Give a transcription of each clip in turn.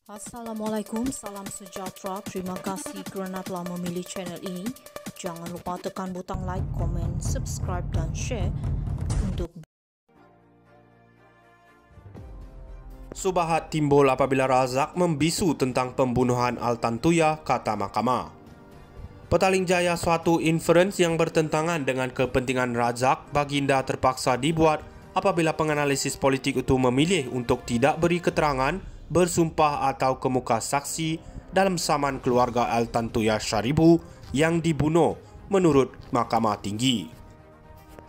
Assalamualaikum, salam sejahtera. Terima kasih kerana telah memilih channel ini. Jangan lupa tekan butang like, komen, subscribe dan share untuk Subahat timbul apabila Razak membisu tentang pembunuhan Altantuya, kata mahkamah. Petaling jaya suatu inferens yang bertentangan dengan kepentingan Razak baginda terpaksa dibuat apabila penganalisis politik itu memilih untuk tidak beri keterangan, bersumpah atau kemuka saksi dalam saman keluarga Altantuya Sharibu yang dibunuh menurut Mahkamah Tinggi.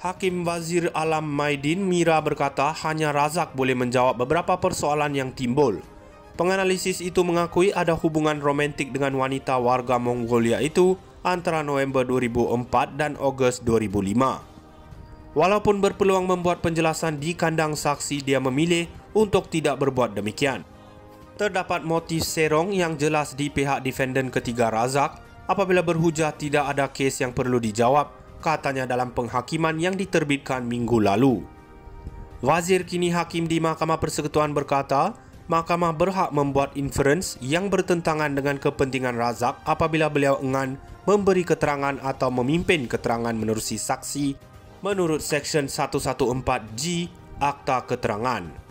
Hakim Wazir Alam Maidin Mira berkata hanya Razak boleh menjawab beberapa persoalan yang timbul. Penganalisis itu mengakui ada hubungan romantik dengan wanita warga Mongolia itu antara November 2004 dan Ogos 2005. Walaupun berpeluang membuat penjelasan di kandang saksi, dia memilih untuk tidak berbuat demikian. Terdapat motif serong yang jelas di pihak defendant ketiga Razak apabila berhujah tidak ada kes yang perlu dijawab, katanya dalam penghakiman yang diterbitkan minggu lalu. Wazir kini hakim di Mahkamah Persekutuan berkata, mahkamah berhak membuat inferens yang bertentangan dengan kepentingan Razak apabila beliau enggan memberi keterangan atau memimpin keterangan menerusi saksi menurut Seksyen 114G Akta Keterangan.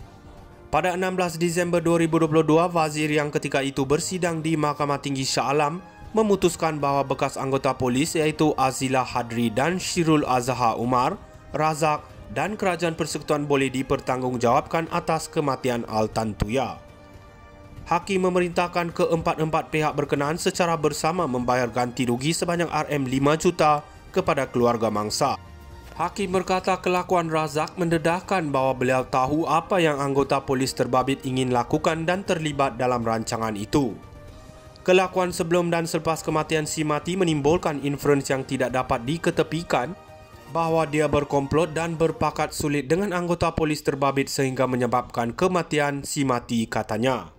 Pada 16 Disember 2022, wazir yang ketika itu bersidang di Mahkamah Tinggi Shah Alam memutuskan bahawa bekas anggota polis iaitu Azila Hadri dan Shirul Azhar Umar, Razak dan Kerajaan Persekutuan boleh dipertanggungjawabkan atas kematian Altantuya. Hakim memerintahkan keempat-empat pihak berkenaan secara bersama membayar ganti rugi sebanyak RM5 juta kepada keluarga mangsa. Hakim berkata kelakuan Razak mendedahkan bahawa beliau tahu apa yang anggota polis terbabit ingin lakukan dan terlibat dalam rancangan itu. Kelakuan sebelum dan selepas kematian si mati menimbulkan inferens yang tidak dapat diketepikan bahawa dia berkomplot dan berpakat sulit dengan anggota polis terbabit sehingga menyebabkan kematian si mati, katanya.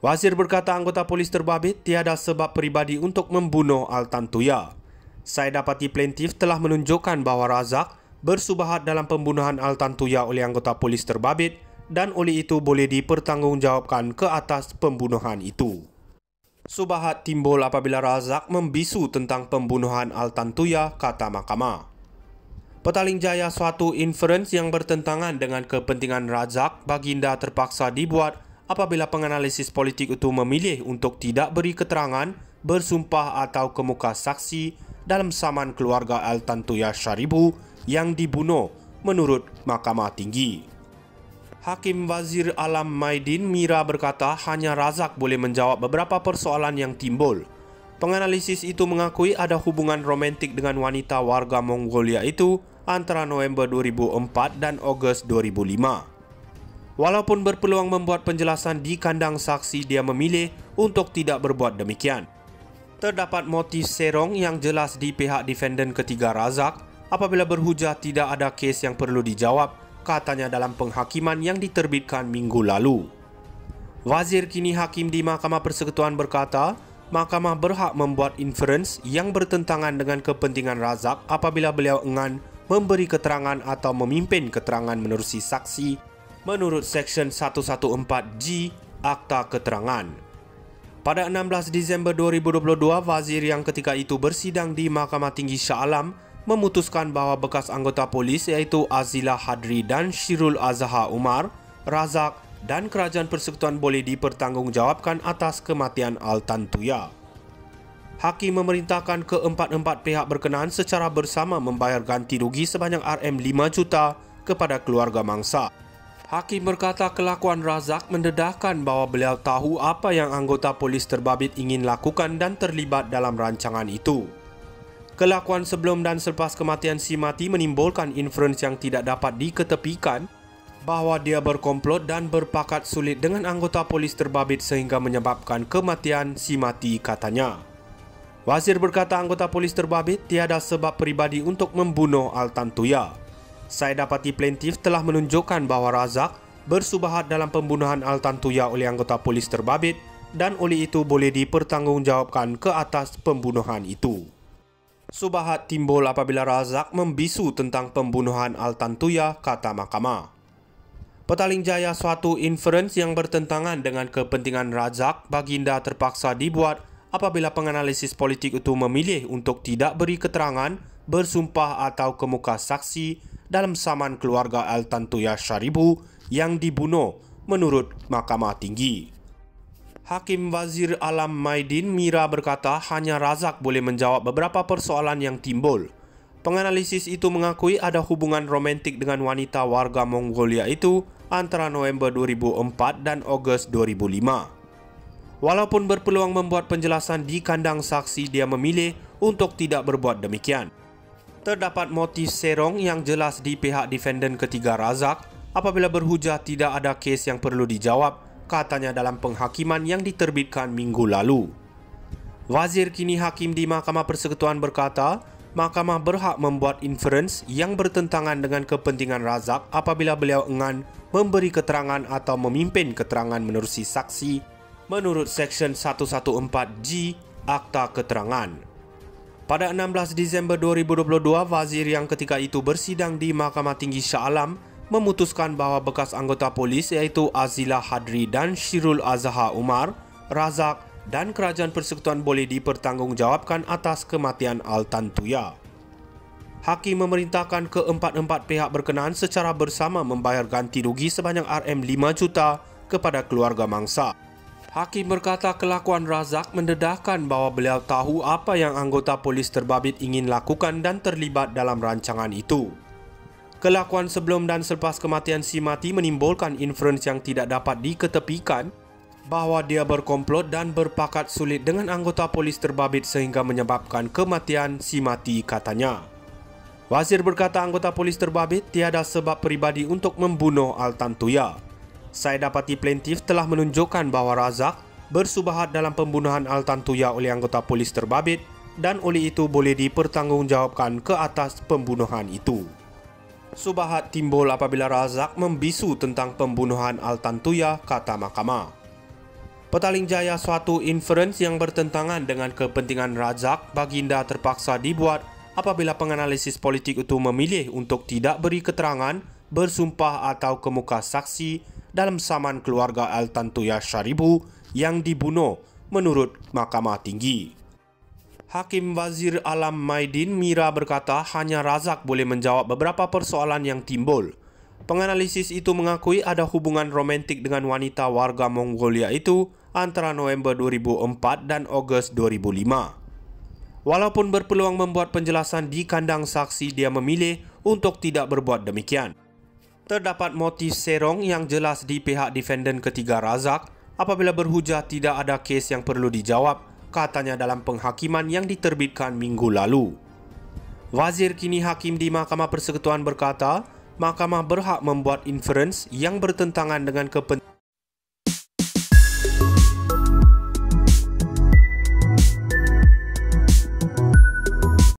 Wazir berkata anggota polis terbabit tiada sebab peribadi untuk membunuh Altantuya. Saya dapati plaintiff telah menunjukkan bahawa Razak bersubahat dalam pembunuhan Altantuya oleh anggota polis terbabit dan oleh itu boleh dipertanggungjawabkan ke atas pembunuhan itu. Subahat timbul apabila Razak membisu tentang pembunuhan Altantuya, kata mahkamah. Petaling jaya suatu inferens yang bertentangan dengan kepentingan Razak baginda terpaksa dibuat apabila penganalisis politik itu memilih untuk tidak beri keterangan, bersumpah atau kemuka saksi dalam saman keluarga Altantuya Sharibu yang dibunuh menurut Mahkamah Tinggi. Hakim Wazir Alam Maidin Mira berkata hanya Razak boleh menjawab beberapa persoalan yang timbul. Penganalisis itu mengakui ada hubungan romantik dengan wanita warga Mongolia itu antara November 2004 dan Ogos 2005. Walaupun berpeluang membuat penjelasan di kandang saksi, dia memilih untuk tidak berbuat demikian. Terdapat motif serong yang jelas di pihak defendant ketiga Razak apabila berhujah tidak ada kes yang perlu dijawab, katanya dalam penghakiman yang diterbitkan minggu lalu. Wazir kini hakim di Mahkamah Persekutuan berkata, mahkamah berhak membuat inferens yang bertentangan dengan kepentingan Razak apabila beliau enggan memberi keterangan atau memimpin keterangan menerusi saksi menurut Seksyen 114G Akta Keterangan. Pada 16 Disember 2022, wazir yang ketika itu bersidang di Mahkamah Tinggi Shah Alam memutuskan bahawa bekas anggota polis iaitu Azila Hadri dan Shirul Azhar Umar, Razak dan Kerajaan Persekutuan boleh dipertanggungjawabkan atas kematian Altantuya. Hakim memerintahkan keempat-empat pihak berkenaan secara bersama membayar ganti rugi sebanyak RM5 juta kepada keluarga mangsa. Hakim berkata kelakuan Razak mendedahkan bahawa beliau tahu apa yang anggota polis terbabit ingin lakukan dan terlibat dalam rancangan itu. Kelakuan sebelum dan selepas kematian si mati menimbulkan inferens yang tidak dapat diketepikan bahawa dia berkomplot dan berpakat sulit dengan anggota polis terbabit sehingga menyebabkan kematian si mati, katanya. Wazir berkata anggota polis terbabit tiada sebab peribadi untuk membunuh Altantuya. Saya dapati plaintiff telah menunjukkan bahawa Razak bersubahat dalam pembunuhan Altantuya oleh anggota polis terbabit dan oleh itu boleh dipertanggungjawabkan ke atas pembunuhan itu. Subahat timbul apabila Razak membisu tentang pembunuhan Altantuya, kata mahkamah. Petaling Jaya suatu inference yang bertentangan dengan kepentingan Razak baginda terpaksa dibuat apabila penganalisis politik itu memilih untuk tidak beri keterangan, bersumpah atau kemuka saksi dalam saman keluarga Altantuya Sharibu yang dibunuh menurut Mahkamah Tinggi. Hakim Wazir Alam Maidin Mira berkata hanya Razak boleh menjawab beberapa persoalan yang timbul. Penganalisis itu mengakui ada hubungan romantik dengan wanita warga Mongolia itu antara November 2004 dan Ogos 2005. Walaupun berpeluang membuat penjelasan di kandang saksi, dia memilih untuk tidak berbuat demikian. Terdapat motif serong yang jelas di pihak defendant ketiga Razak apabila berhujah tidak ada kes yang perlu dijawab, katanya dalam penghakiman yang diterbitkan minggu lalu. Wazir kini hakim di Mahkamah Persekutuan berkata, Mahkamah berhak membuat inference yang bertentangan dengan kepentingan Razak apabila beliau enggan memberi keterangan atau memimpin keterangan menerusi saksi menurut Seksyen 114G Akta Keterangan. Pada 16 Disember 2022, Wazir yang ketika itu bersidang di Mahkamah Tinggi Shah Alam memutuskan bahawa bekas anggota polis iaitu Azila Hadri dan Shirul Azhar Umar, Razak dan Kerajaan Persekutuan boleh dipertanggungjawabkan atas kematian Altantuya. Hakim memerintahkan keempat-empat pihak berkenaan secara bersama membayar ganti rugi sebanyak RM5 juta kepada keluarga mangsa. Hakim berkata kelakuan Razak mendedahkan bahawa beliau tahu apa yang anggota polis terbabit ingin lakukan dan terlibat dalam rancangan itu. Kelakuan sebelum dan selepas kematian si mati menimbulkan inference yang tidak dapat diketepikan bahawa dia berkomplot dan berpakat sulit dengan anggota polis terbabit sehingga menyebabkan kematian si mati, katanya. Wazir berkata anggota polis terbabit tiada sebab peribadi untuk membunuh Altantuya. Saya dapati plaintiff telah menunjukkan bahawa Razak bersubahat dalam pembunuhan Altantuya oleh anggota polis terbabit dan oleh itu boleh dipertanggungjawabkan ke atas pembunuhan itu. Subahat timbul apabila Razak membisu tentang pembunuhan Altantuya, kata mahkamah. Petaling Jaya suatu inference yang bertentangan dengan kepentingan Razak baginda terpaksa dibuat apabila penganalisis politik itu memilih untuk tidak beri keterangan, bersumpah atau kemuka saksi dalam saman keluarga Altantuya Sharibu yang dibunuh menurut Mahkamah Tinggi. Hakim Wazir Alam Maidin Mira berkata hanya Razak boleh menjawab beberapa persoalan yang timbul. Penganalisis itu mengakui ada hubungan romantik dengan wanita warga Mongolia itu antara November 2004 dan Ogos 2005. Walaupun berpeluang membuat penjelasan di kandang saksi, dia memilih untuk tidak berbuat demikian. Terdapat motif serong yang jelas di pihak defendant ketiga Razak apabila berhujah tidak ada kes yang perlu dijawab, katanya dalam penghakiman yang diterbitkan minggu lalu. Wazir kini hakim di Mahkamah Persekutuan berkata, Mahkamah berhak membuat inference yang bertentangan dengan kepentingan